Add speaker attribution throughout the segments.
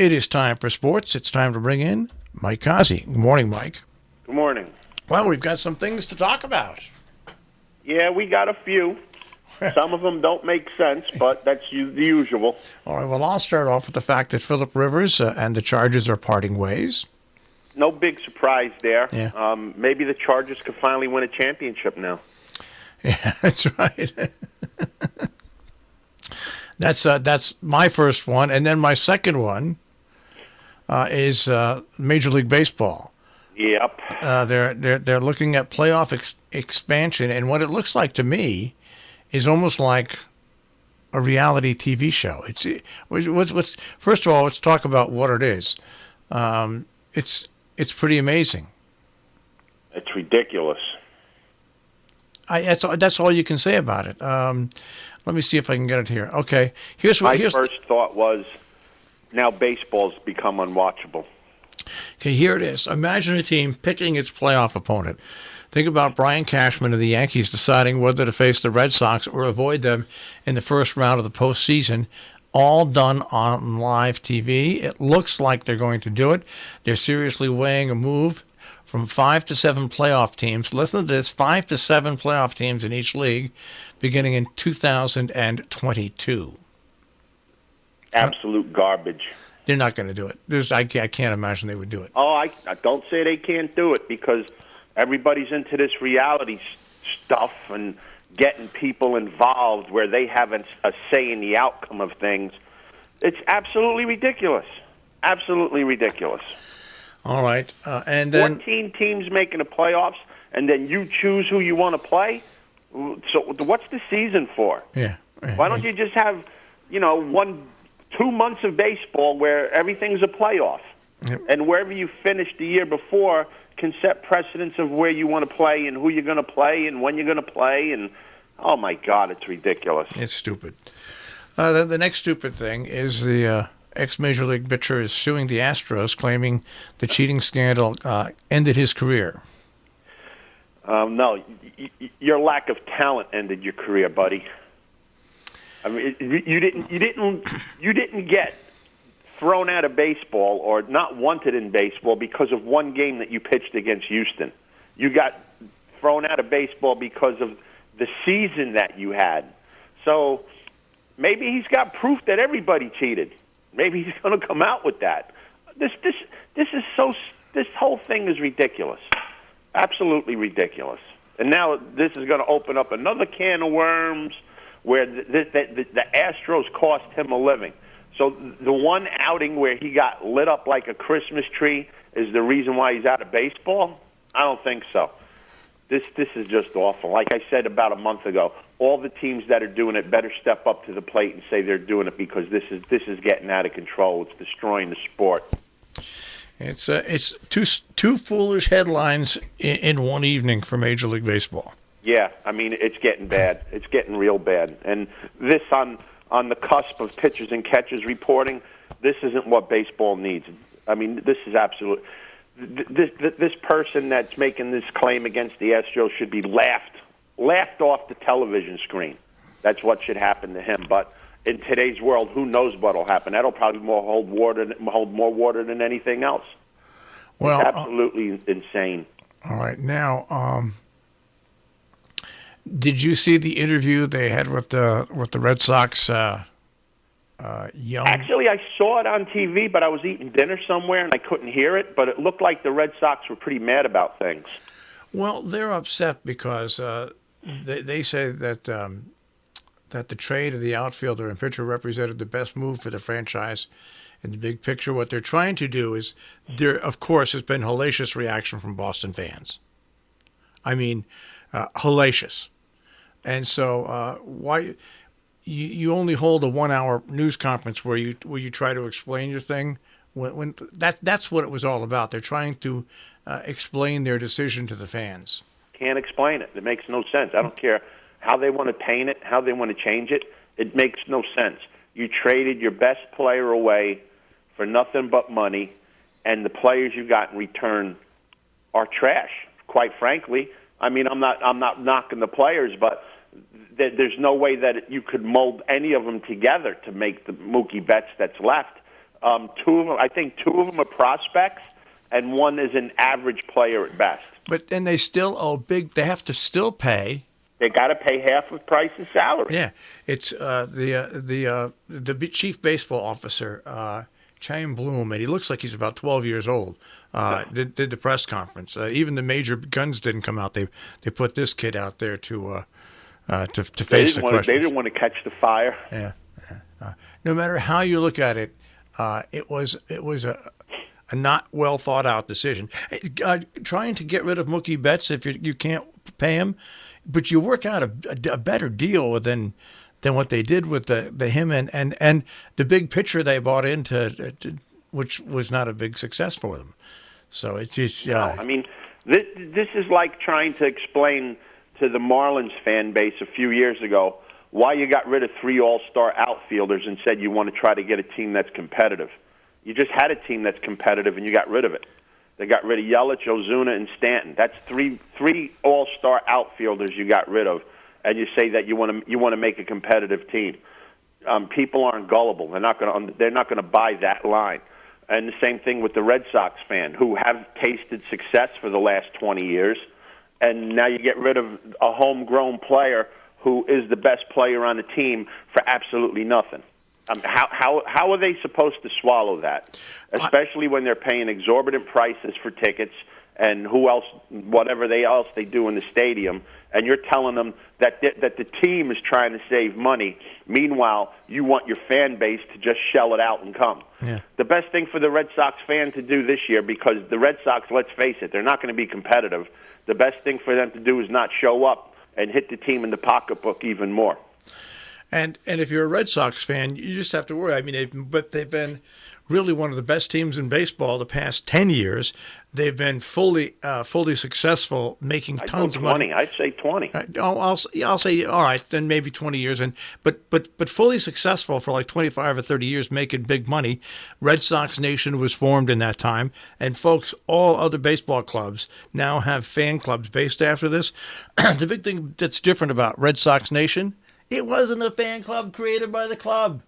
Speaker 1: It is time for sports. It's time to bring in Mike Cozzi. Good morning, Mike.
Speaker 2: Good morning.
Speaker 1: Well, we've got some things to talk about.
Speaker 2: Yeah, we got a few. Some of them don't make sense, but that's the usual.
Speaker 1: All right, well, I'll start off with the fact that Phillip Rivers and the Chargers are parting ways.
Speaker 2: No big surprise there.
Speaker 1: Yeah.
Speaker 2: Maybe the Chargers could finally win a championship now.
Speaker 1: Yeah, that's right. That's my first one, and then my second one is Major League Baseball.
Speaker 2: Yep.
Speaker 1: They're looking at playoff expansion, and what it looks like to me is almost like a reality TV show. What's first of all, let's talk about what it is. It's pretty amazing.
Speaker 2: It's ridiculous.
Speaker 1: That's all you can say about it. Let me see if I can get it here. Okay,
Speaker 2: my first thought was, now baseball's become unwatchable.
Speaker 1: Okay, here it is. Imagine a team picking its playoff opponent. Think about Brian Cashman of the Yankees deciding whether to face the Red Sox or avoid them in the first round of the postseason, all done on live TV. It looks like they're going to do it. They're seriously weighing a move from 5 to 7 playoff teams. Listen to this, 5 to 7 playoff teams in each league beginning in 2022.
Speaker 2: Absolute garbage.
Speaker 1: They're not going to do it. I can't imagine they would do it.
Speaker 2: Oh, I don't say they can't do it, because everybody's into this reality stuff and getting people involved where they have a say in the outcome of things. It's absolutely ridiculous. Absolutely ridiculous.
Speaker 1: All right. And then
Speaker 2: 14 teams making the playoffs, and then you choose who you want to play? So what's the season for?
Speaker 1: Yeah.
Speaker 2: Why don't you just have, 2 months of baseball where everything's a playoff?
Speaker 1: Yep.
Speaker 2: And wherever you finished the year before can set precedence of where you want to play and who you're going to play and when you're going to play. And, oh, my God, it's ridiculous.
Speaker 1: It's stupid. The next stupid thing is the ex-Major League pitcher is suing the Astros, claiming the cheating scandal ended his career.
Speaker 2: No, your lack of talent ended your career, buddy. I mean, you didn't get thrown out of baseball or not wanted in baseball because of one game that you pitched against Houston. You got thrown out of baseball because of the season that you had. So maybe he's got proof that everybody cheated. Maybe he's going to come out with that. This whole thing is ridiculous. Absolutely ridiculous. And now this is going to open up another can of worms where the Astros cost him a living. So the one outing where he got lit up like a Christmas tree is the reason why he's out of baseball? I don't think so. This is just awful. Like I said about a month ago, all the teams that are doing it better step up to the plate and say they're doing it, because this is getting out of control. It's destroying the sport.
Speaker 1: It's two foolish headlines in one evening for Major League Baseball.
Speaker 2: Yeah, I mean, it's getting bad. It's getting real bad. And this on the cusp of pitchers and catchers reporting, this isn't what baseball needs. I mean, this is absolute. This person that's making this claim against the Astros should be laughed off the television screen. That's what should happen to him. But in today's world, who knows what will happen? That'll probably hold more water than anything else.
Speaker 1: Well,
Speaker 2: it's absolutely insane.
Speaker 1: All right, now, did you see the interview they had with the Red Sox? Young.
Speaker 2: Actually, I saw it on TV, but I was eating dinner somewhere and I couldn't hear it. But it looked like the Red Sox were pretty mad about things.
Speaker 1: Well, they're upset because they say that that the trade of the outfielder and pitcher represented the best move for the franchise in the big picture. What they're trying to do is, there, of course, has been hellacious reaction from Boston fans. I mean, hellacious. And so why you only hold a 1-hour news conference where you try to explain your thing? When that's what it was all about. They're trying to explain their decision to the fans.
Speaker 2: Can't explain it. It makes no sense. I don't care how they want to paint it, how they want to change it. It makes no sense. You traded your best player away for nothing but money, and the players you got in return are trash, quite frankly. I mean, I'm not knocking the players, but there's no way that you could mold any of them together to make the Mookie Betts that's left. Two of them, I think, two of them are prospects, and one is an average player at best.
Speaker 1: But then they still owe big. They have to still pay.
Speaker 2: They got to pay half of Price's salary.
Speaker 1: Yeah, it's the chief baseball officer, Chaim Bloom, and he looks like he's about 12 years old. Did the press conference. Even the major guns didn't come out. They put this kid out there to face the questions.
Speaker 2: They didn't want to catch the fire.
Speaker 1: Yeah. No matter how you look at it, it was a not well thought out decision. Trying to get rid of Mookie Betts if you can't pay him, but you work out a better deal than what they did with the him and the big pitcher they bought into, which was not a big success for them. So it's just
Speaker 2: I mean, this is like trying to explain to the Marlins fan base a few years ago why you got rid of 3 all-star outfielders and said you want to try to get a team that's competitive. You just had a team that's competitive, and you got rid of it. They got rid of Yelich, Ozuna, and Stanton. That's three all-star outfielders you got rid of, and you say that you want to make a competitive team. People aren't gullible. They're not going to buy that line. And the same thing with the Red Sox fan, who have tasted success for the last 20 years, and now you get rid of a homegrown player who is the best player on the team for absolutely nothing. How are they supposed to swallow that, especially when they're paying exorbitant prices for tickets and whatever else they do in the stadium, and you're telling them that the team is trying to save money. Meanwhile, you want your fan base to just shell it out and come.
Speaker 1: Yeah.
Speaker 2: The best thing for the Red Sox fan to do this year, because the Red Sox, let's face it, they're not going to be competitive. The best thing for them to do is not show up and hit the team in the pocketbook even more.
Speaker 1: And if you're a Red Sox fan, you just have to worry. I mean, they've been really one of the best teams in baseball the past 10 years. They've been fully successful, making tons of money.
Speaker 2: I'd say 20.
Speaker 1: I'll say, all right, then maybe 20 years. But fully successful for like 25 or 30 years, making big money. Red Sox Nation was formed in that time. And folks, all other baseball clubs now have fan clubs based after this. The big thing that's different about Red Sox Nation, it wasn't a fan club created by the club.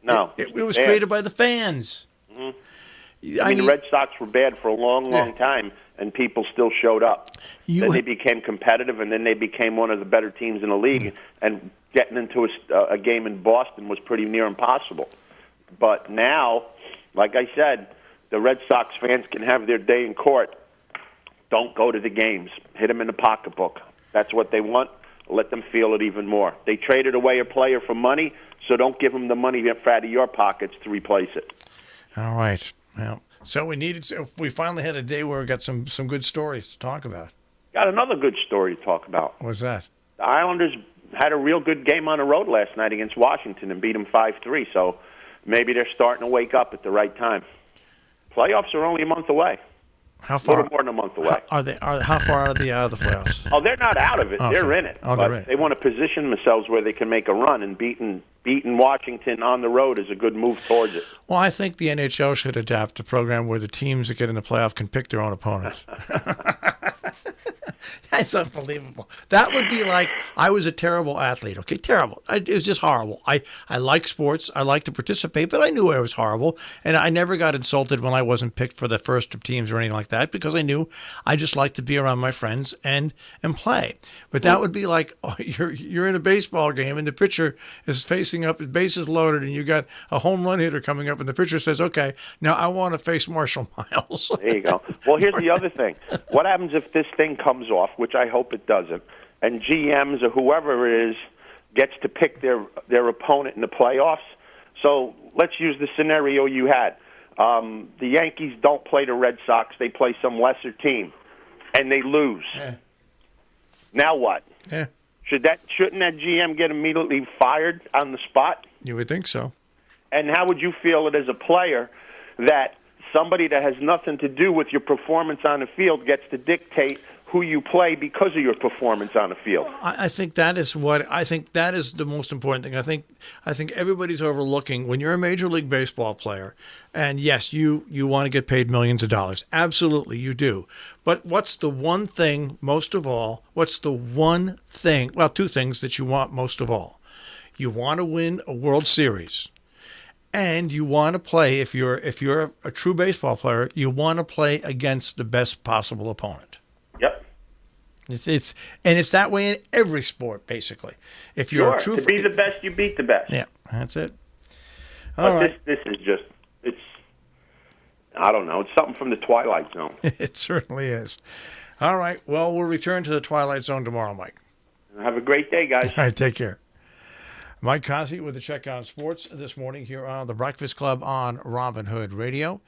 Speaker 2: No.
Speaker 1: It was created by the fans.
Speaker 2: Mm-hmm. I mean, the Red Sox were bad for a long time, and people still showed up. Then they became competitive, and then they became one of the better teams in the league, and getting into a game in Boston was pretty near impossible. But now, like I said, the Red Sox fans can have their day in court. Don't go to the games. Hit them in the pocketbook. That's what they want. Let them feel it even more. They traded away a player for money, so don't give them the money out of your pockets to replace it.
Speaker 1: All right. Well, so we finally had a day where we got some good stories to talk about.
Speaker 2: Got another good story to talk about.
Speaker 1: What's that?
Speaker 2: The Islanders had a real good game on the road last night against Washington and beat them 5-3, so maybe they're starting to wake up at the right time. Playoffs are only a month away.
Speaker 1: How far?
Speaker 2: A little more than a month away.
Speaker 1: How far are they out of the playoffs?
Speaker 2: Oh, they're not out of it. Okay. They're in it.
Speaker 1: Oh,
Speaker 2: but
Speaker 1: they're in it.
Speaker 2: They want to position themselves where they can make a run, and beating Washington on the road is a good move towards it.
Speaker 1: Well, I think the NHL should adapt a program where the teams that get in the playoff can pick their own opponents. That's unbelievable. That would be like I was a terrible athlete. Okay, terrible. It was just horrible. I like sports. I like to participate, but I knew I was horrible, and I never got insulted when I wasn't picked for the first of teams or anything like that because I knew I just liked to be around my friends and play. But that would be like you're in a baseball game and the pitcher is facing up, his bases loaded, and you got a home run hitter coming up, and the pitcher says, "Okay, now I want to face Marshall Miles."
Speaker 2: There you go. Well, here's the other thing. What happens if this thing comes off, which I hope it doesn't, and GMs or whoever it is gets to pick their opponent in the playoffs? So let's use the scenario you had. The Yankees don't play the Red Sox. They play some lesser team, and they lose.
Speaker 1: Yeah.
Speaker 2: Now what?
Speaker 1: Yeah.
Speaker 2: Shouldn't that GM get immediately fired on the spot?
Speaker 1: You would think so.
Speaker 2: And how would you feel it as a player that somebody that has nothing to do with your performance on the field gets to dictate who you play because of your performance on the field?
Speaker 1: I think that is the most important thing. I think everybody's overlooking when you're a Major League Baseball player, and yes, you want to get paid millions of dollars. Absolutely, you do. But what's the one thing most of all? What's the one thing? Well, two things that you want most of all. You want to win a World Series. And you want to play, if you're a true baseball player, you want to play against the best possible opponent.
Speaker 2: Yep.
Speaker 1: It's that way in every sport, basically. If you're a true,
Speaker 2: to be the best, you beat the best.
Speaker 1: Yeah, that's it.
Speaker 2: But this is just, I don't know, it's something from the Twilight Zone.
Speaker 1: It certainly is. All right, well, we'll return to the Twilight Zone tomorrow, Mike.
Speaker 2: Have a great day, guys.
Speaker 1: All right, take care. Mike Cozzi with the Check on Sports this morning here on the Breakfast Club on Robin Hood Radio.